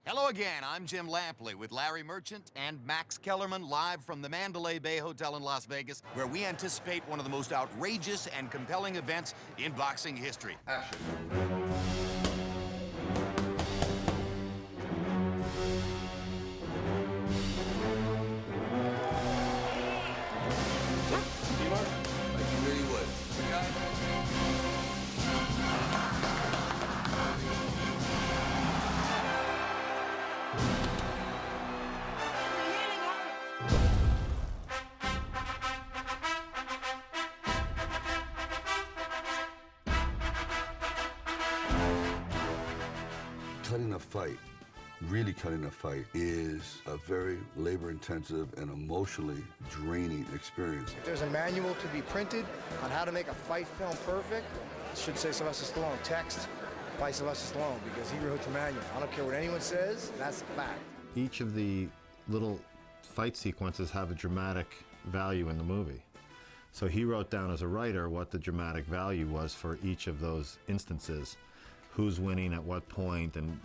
Hello again, I'm Jim Lampley with Larry Merchant and Max Kellerman live from the Mandalay Bay Hotel in Las Vegas, where we anticipate one of the most outrageous and compelling events in boxing history. Action. Like you really would. Cutting a fight, really cutting a fight, is a very labor-intensive and emotionally draining experience. If there's a manual to be printed on how to make a fight film perfect, it should say Sylvester Stallone. Text by Sylvester Stallone, because he wrote the manual. I don't care what anyone says, that's a fact. Each of the little fight sequences have a dramatic value in the movie. So he wrote down as a writer what the dramatic value was for each of those instances. Who's winning at what point, and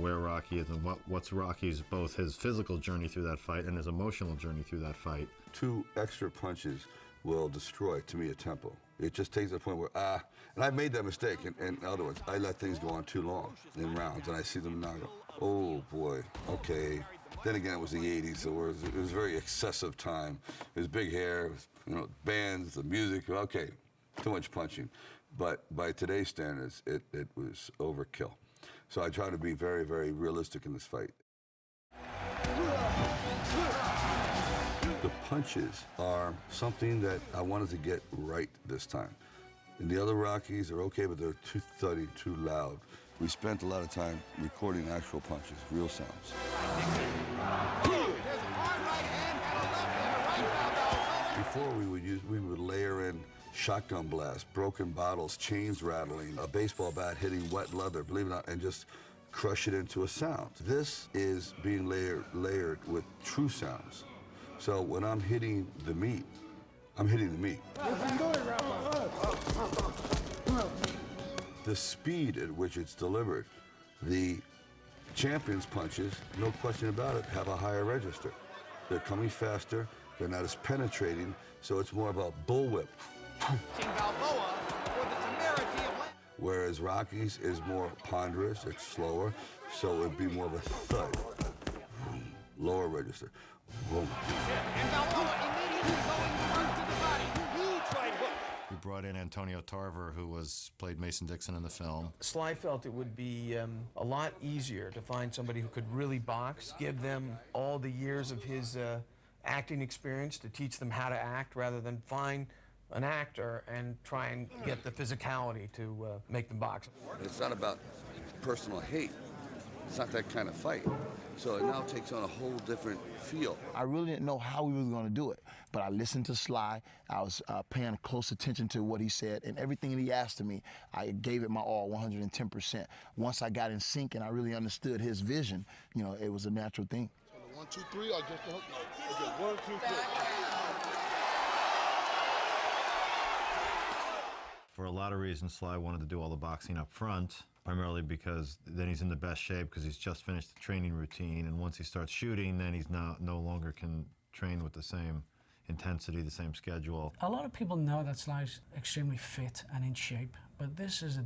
where Rocky is, and what's Rocky's both his physical journey through that fight and his emotional journey through that fight. 2 extra punches will destroy, to me, a tempo. It just takes a point where, and I've made that mistake in other ones. I let things go on too long in rounds, and I see them now go, oh boy, okay. Then again, it was the 80s, so it was very excessive time. It was big hair, bands, the music, okay, too much punching. But by today's standards, it was overkill. So I try to be very, very realistic in this fight. The punches are something that I wanted to get right this time. And the other Rockies are okay, but they're too thuddy, too loud. We spent a lot of time recording actual punches, real sounds. Before we would layer in shotgun blasts, broken bottles, chains rattling, a baseball bat hitting wet leather, believe it or not, and just crush it into a sound. This is being layered with true sounds. So when I'm hitting the meat, I'm hitting the meat. The speed at which it's delivered, the champion's punches, no question about it, have a higher register. They're coming faster, they're not as penetrating, so it's more of a bullwhip. Balboa for the temerity of... Whereas Rocky's is more ponderous, it's slower, so it'd be more of a thud. Lower register. Boom. And Balboa immediately going front to the body. Huge right hook. We brought in Antonio Tarver, who played Mason Dixon in the film. Sly felt it would be a lot easier to find somebody who could really box, give them all the years of his acting experience to teach them how to act, rather than find an actor and try and get the physicality to make them box. It's not about personal hate. It's not that kind of fight. So it now takes on a whole different feel. I really didn't know how we were going to do it, but I listened to Sly. I was paying close attention to what he said, and everything that he asked of me, I gave it my all, 110%. Once I got in sync and I really understood his vision, it was a natural thing. 1, 2, 3, or just the hook? Okay, 1, 2, 3. For a lot of reasons, Sly wanted to do all the boxing up front, primarily because then he's in the best shape because he's just finished the training routine, and once he starts shooting, then he's no longer can train with the same intensity, the same schedule. A lot of people know that Sly's extremely fit and in shape, but this is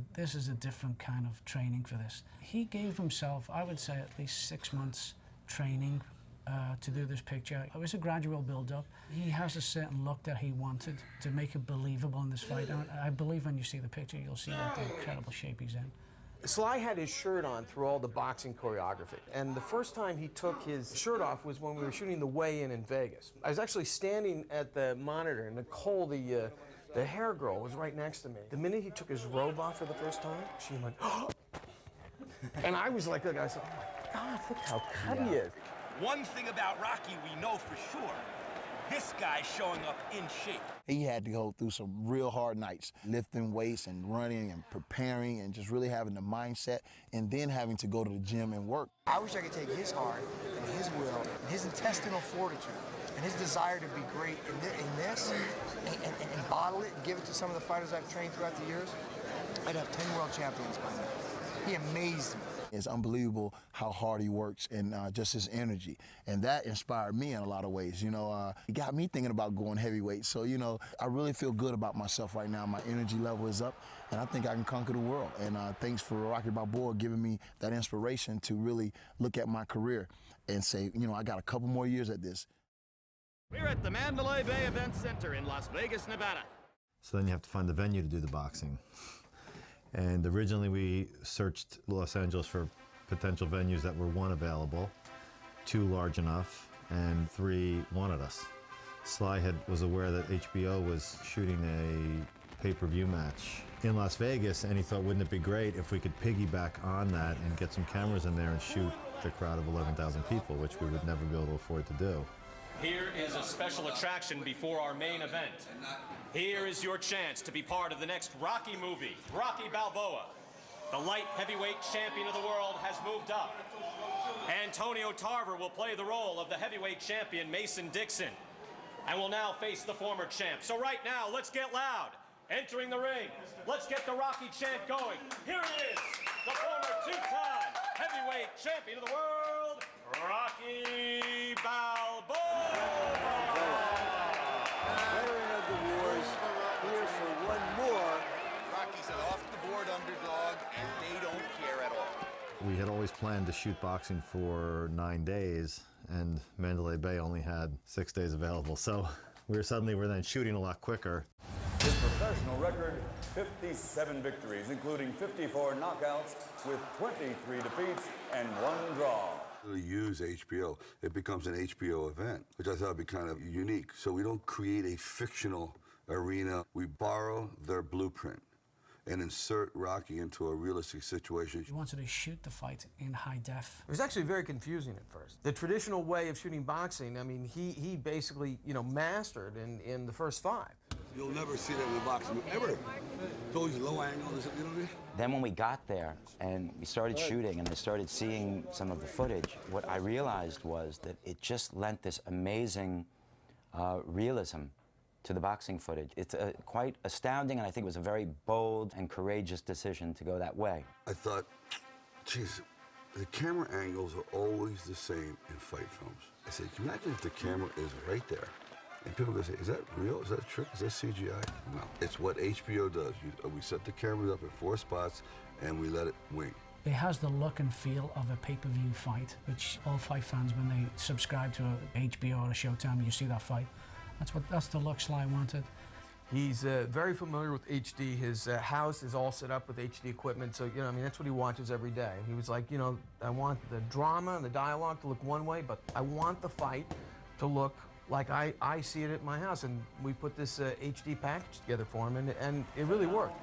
a different kind of training for this. He gave himself, I would say, at least 6 months training to do this picture. It was a gradual build-up. He has a certain look that he wanted to make it believable in this fight. I believe when you see the picture, you'll see what the incredible shape he's in. Sly had his shirt on through all the boxing choreography, and the first time he took his shirt off was when we were shooting the weigh-in in Vegas. I was actually standing at the monitor, and Nicole, the hair girl, was right next to me. The minute he took his robe off for the first time, she went, oh! And I was like, I said, oh my God, look how cut he is. One thing about Rocky we know for sure. This guy's showing up in shape. He had to go through some real hard nights, lifting weights and running and preparing and just really having the mindset, and then having to go to the gym and work. I wish I could take his heart and his will and his intestinal fortitude and his desire to be great in this and bottle it and give it to some of the fighters I've trained throughout the years. I'd have 10 world champions by now. He amazed me. It's unbelievable how hard he works and just his energy. And that inspired me in a lot of ways. You know, it got me thinking about going heavyweight. So, you know, I really feel good about myself right now. My energy level is up, and I think I can conquer the world. And thanks for Rocky Balboa giving me that inspiration to really look at my career and say, you know, I got a couple more years at this. We're at the Mandalay Bay Event Center in Las Vegas, Nevada. So then you have to find the venue to do the boxing. And originally we searched Los Angeles for potential venues that were 1, available, 2, large enough, and 3, wanted us. Sly was aware that HBO was shooting a pay-per-view match in Las Vegas, and he thought, wouldn't it be great if we could piggyback on that and get some cameras in there and shoot the crowd of 11,000 people, which we would never be able to afford to do. Here is a special attraction before our main event. Here is your chance to be part of the next Rocky movie, Rocky Balboa. The light heavyweight champion of the world has moved up. Antonio Tarver will play the role of the heavyweight champion, Mason Dixon, and will now face the former champ. So right now, let's get loud. Entering the ring, let's get the Rocky chant going. Here it is, the former 2-time heavyweight champion of the world, Rocky Balboa. Veteran of the wars, here for one more. Rocky's an off-the-board underdog, and they don't care at all. We had always planned to shoot boxing for 9 days, and Mandalay Bay only had 6 days available. So we were then shooting a lot quicker. His professional record, 57 victories, including 54 knockouts with 23 defeats and 1 draw. We use HBO. It becomes an HBO event, which I thought would be kind of unique. So we don't create a fictional arena. We borrow their blueprint and insert Rocky into a realistic situation. We wanted to shoot the fight in high def. It was actually very confusing at first. The traditional way of shooting boxing, I mean, he basically, you know, mastered in the first 5. You'll never see that in boxing, ever. It's always low angle, you know what I mean? Then when we got there and we started shooting and I started seeing some of the footage, what I realized was that it just lent this amazing realism to the boxing footage. It's quite astounding, and I think it was a very bold and courageous decision to go that way. I thought, geez, the camera angles are always the same in fight films. I said, can you imagine if the camera is right there? And people go say, is that real? Is that a trick? Is that CGI? No, it's what HBO does. We set the cameras up in 4 spots and we let it wing. It has the look and feel of a pay-per-view fight, which all fight fans, when they subscribe to a HBO or a Showtime, you see that fight. That's the look Sly wanted. He's very familiar with HD. His house is all set up with HD equipment, so, you know, I mean, that's what he watches every day. And he was like, you know, I want the drama and the dialogue to look one way, but I want the fight to look like I see it at my house. And we put this HD package together for him, and it really worked.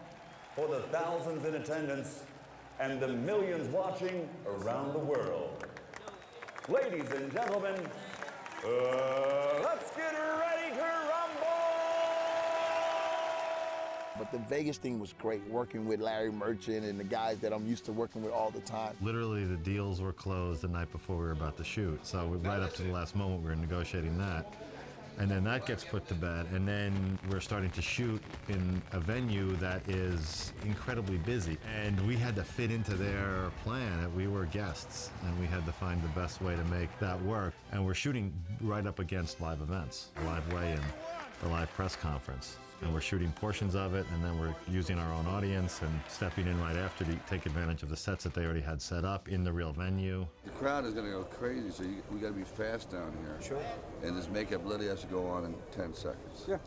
For the thousands in attendance and the millions watching around the world. Ladies and gentlemen, let's get ready to rumble! But the Vegas thing was great, working with Larry Merchant and the guys that I'm used to working with all the time. Literally, the deals were closed the night before we were about to shoot. So right up to the last moment, we were negotiating that. And then that gets put to bed. And then we're starting to shoot in a venue that is incredibly busy. And we had to fit into their plan. We were guests, and we had to find the best way to make that work. And we're shooting right up against live events, live weigh-in, the live press conference. And we're shooting portions of it, and then we're using our own audience and stepping in right after to take advantage of the sets that they already had set up in the real venue. The crowd is going to go crazy, so we got to be fast down here. Sure. And this makeup literally has to go on in 10 seconds. Yeah.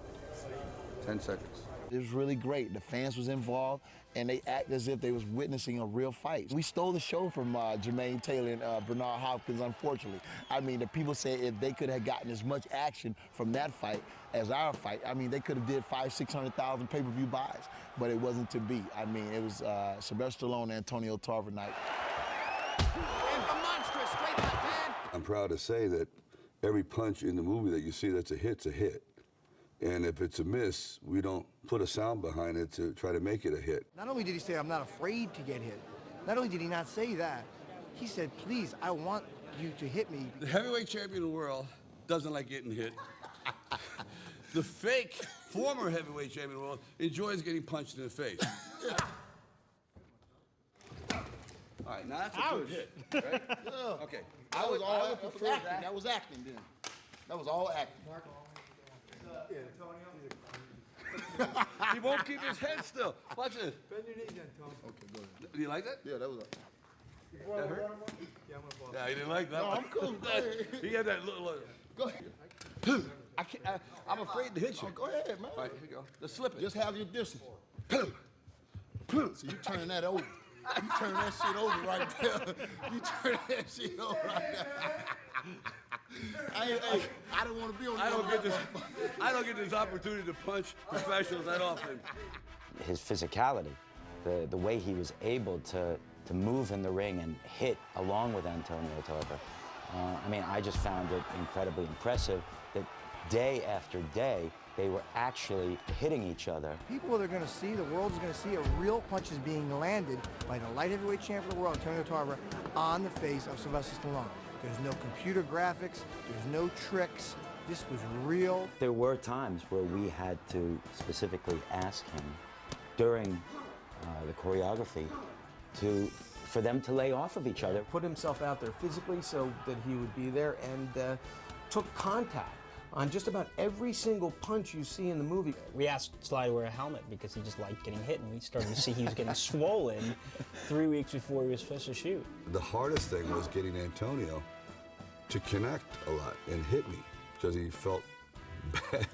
10 seconds. It was really great. The fans was involved, and they act as if they was witnessing a real fight. We stole the show from Jermaine Taylor and Bernard Hopkins, unfortunately. I mean, the people said if they could have gotten as much action from that fight as our fight, I mean, they could have did 500,000-600,000 pay-per-view buys, but it wasn't to be. I mean, it was Sylvester Stallone and Antonio Tarver night. And the monstrous straight left hand. I'm proud to say that every punch in the movie that you see that's a hit's a hit. And if it's a miss, we don't put a sound behind it to try to make it a hit. Not only did he say, I'm not afraid to get hit, not only did he not say that, he said, please, I want you to hit me. The heavyweight champion of the world doesn't like getting hit. The fake former heavyweight champion of the world enjoys getting punched in the face. All All right, now that's a good hit, right? Yeah. Okay. I was all would prefer acting. that. That was acting then. That was all acting. He won't keep his head still. Watch this. Bend your knees then, Tony. Okay, go ahead. Do you like that? Yeah, that was a... That hurt? Yeah, I'm gonna fall. Yeah, he didn't like that. No, one. I'm cool. Go ahead. He had that little... Go ahead. I'm afraid to hit you. Oh, go ahead, man. All right, here we go. Let's slip it. Just have your distance. So you turn that over. You turn that shit over right there. You turn that shit over right there. I don't want to be on. I don't get this opportunity to punch professionals that often. His physicality, the way he was able to move in the ring and hit along with Antonio Tarver. I mean, I just found it incredibly impressive that day after day, they were actually hitting each other. People are going to see, the world is going to see a real punches being landed by the light heavyweight champion of the world, Antonio Tarver, on the face of Sylvester Stallone. There's no computer graphics, there's no tricks. This was real. There were times where we had to specifically ask him during the choreography for them to lay off of each other. Put himself out there physically so that he would be there, and took contact on just about every single punch you see in the movie. We asked Sly to wear a helmet because he just liked getting hit, and we started to see he was getting swollen 3 weeks before he was supposed to shoot. The hardest thing was getting Antonio to connect a lot and hit me because he felt bad.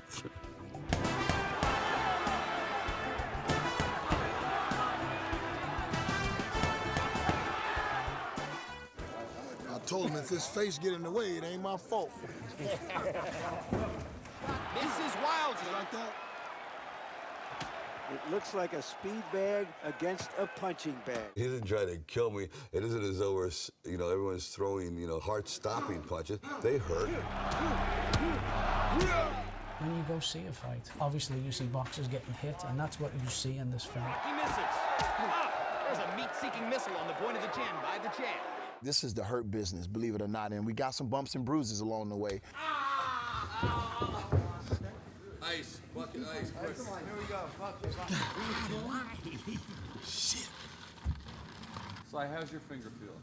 I told him if his face get in the way, it ain't my fault. This is Wildzy. Like that? It looks like a speed bag against a punching bag. He didn't try to kill me. It isn't as though we're, everyone's throwing, heart-stopping punches. They hurt. When you go see a fight, obviously you see boxers getting hit, and that's what you see in this film. He misses. There's a meat-seeking missile on the point of the chin by the champ. This is the hurt business, believe it or not, and we got some bumps and bruises along the way. Ice, bucket ice. Come on, here we go. Shit. Sly, how's your finger feel?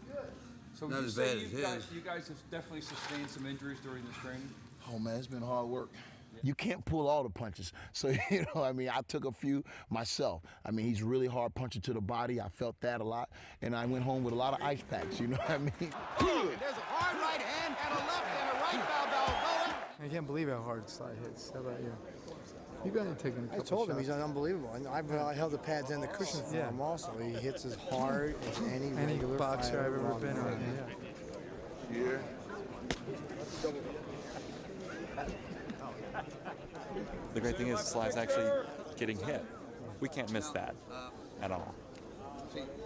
Good. So Not would you as say bad as you guys have definitely sustained some injuries during this training? Oh man, it's been hard work. You can't pull all the punches. So, I took a few myself. He's really hard punching to the body. I felt that a lot. And I went home with a lot of ice packs, you know what I mean? There's a hard right hand and a left and a right Balboa. I can't believe how hard Sly hits. How about you? You got to take him a couple I told him shots. he's unbelievable. And I held the pads and the cushion for him also. He hits as hard as any regular boxer I've ever been on. on. Yeah. Here. The great thing is Sly's actually getting hit. We can't miss that at all.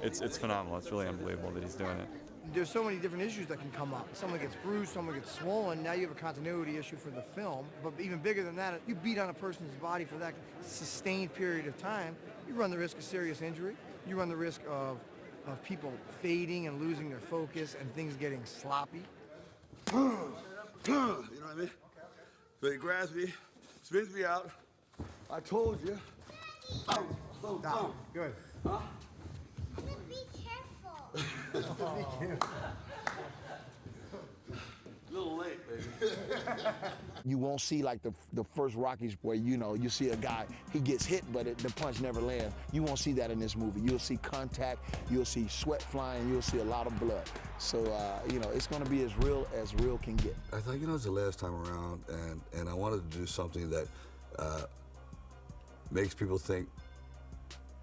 It's phenomenal. It's really unbelievable that he's doing it. There's so many different issues that can come up. Someone gets bruised, someone gets swollen. Now you have a continuity issue for the film. But even bigger than that, you beat on a person's body for that sustained period of time, you run the risk of serious injury. You run the risk of people fading and losing their focus and things getting sloppy. You know what I mean? So he grabs me, spins me out. I told you. Stop. Good. Huh? Be careful. Be careful. A little late, baby. You won't see like the first Rockies where, you see a guy, he gets hit, but the punch never lands. You won't see that in this movie. You'll see contact, you'll see sweat flying, you'll see a lot of blood. So, it's going to be as real can get. I thought, it's the last time around, and I wanted to do something that makes people think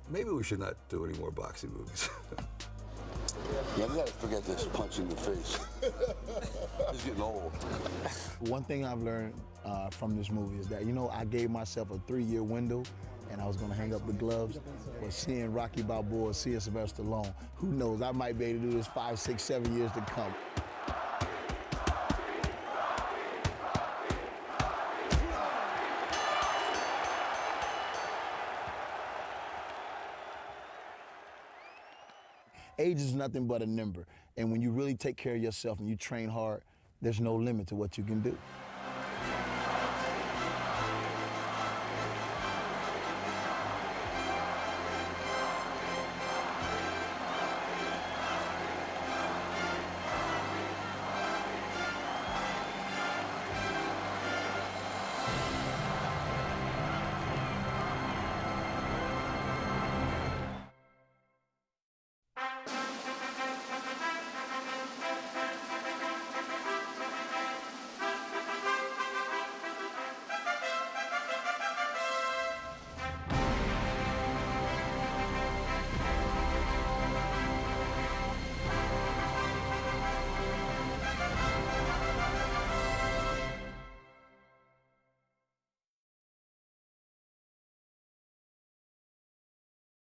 maybe we should not do any more boxing movies. Yeah, we gotta forget this punch in the face. It's getting old. One thing I've learned from this movie is that, I gave myself a 3-year window, and I was gonna hang up the gloves. But seeing Rocky Balboa, seeing Sylvester Stallone, who knows, I might be able to do this 5, 6, 7 years to come. Age is nothing but a number. And when you really take care of yourself and you train hard, there's no limit to what you can do.